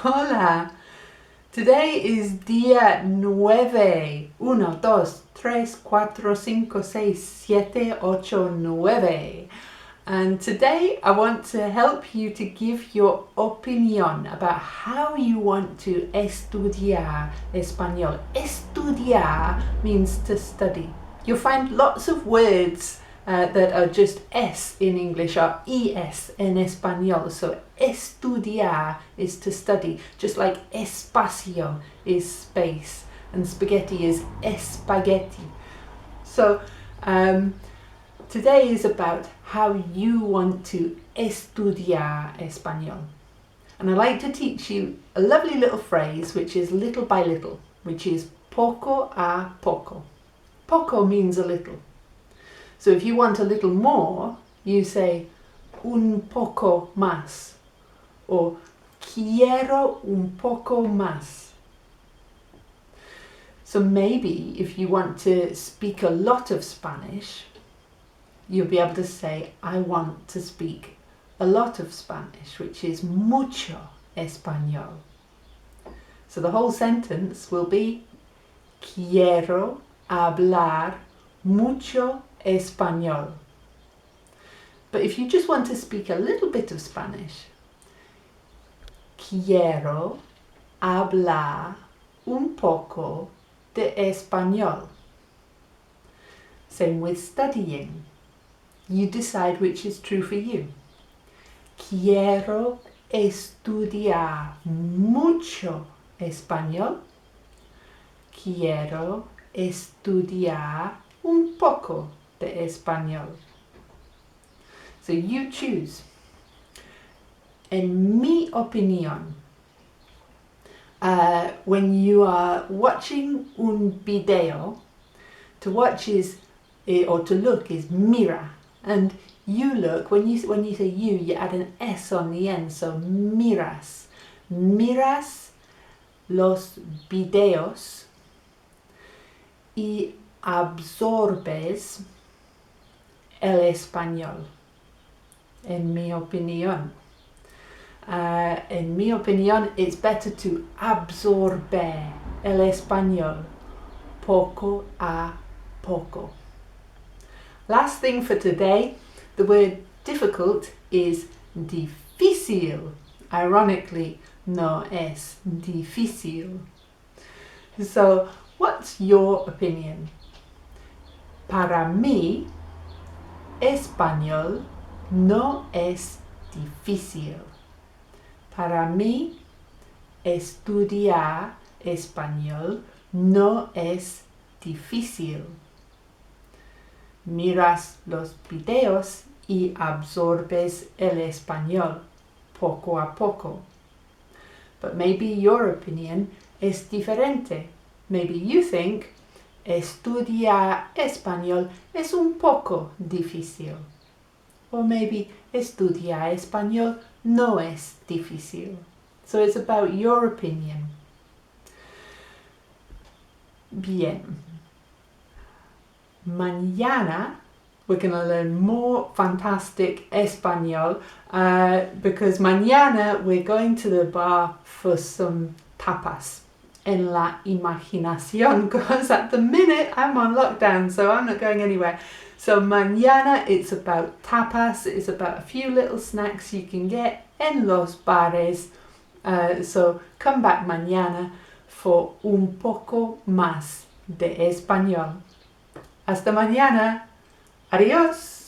Hola! Today is día 9. 1, 2, 3, 4, 5, 6, 7, 8, 9. And today I want to help you to give your opinion about how you want to estudiar español. Estudiar means to study. You'll find lots of words that are just S in English or ES in español. So estudiar is to study, just like espacio is space and spaghetti is espagueti. So today is about how you want to estudiar español. And I like to teach you a lovely little phrase which is little by little, which is poco a poco. Poco means a little. So if you want a little more, you say un poco más or quiero un poco más. So maybe if you want to speak a lot of Spanish, you'll be able to say, I want to speak a lot of Spanish, which is mucho español. So the whole sentence will be quiero hablar mucho español. But if you just want to speak a little bit of Spanish, quiero hablar un poco de español. Same with studying. You decide which is true for you. Quiero estudiar mucho español. Quiero estudiar un poco de español. So you choose. En mi opinión, when you are watching un video, to watch is, or to look is mira. And you look, when you say you add an S on the end, so miras. Miras los videos y absorbes el español, en mi opinión. En mi opinión, it's better to absorber el español poco a poco. Last thing for today, the word difficult is difícil. Ironically, no es difícil. So, what's your opinion? Para mí, español no es difícil. Para mí, estudiar español no es difícil. Miras los videos y absorbes el español poco a poco. But maybe your opinion is diferente. Maybe you think estudiar español es un poco difícil. Or maybe estudiar español no es difícil. So it's about your opinion. Bien. Mañana we're going to learn more fantastic español because mañana we're going to the bar for some tapas. En la imaginación, because at the minute I'm on lockdown, so I'm not going anywhere. So mañana it's about tapas, it's about a few little snacks you can get en los bares. So come back mañana for un poco más de español. Hasta mañana. Adiós.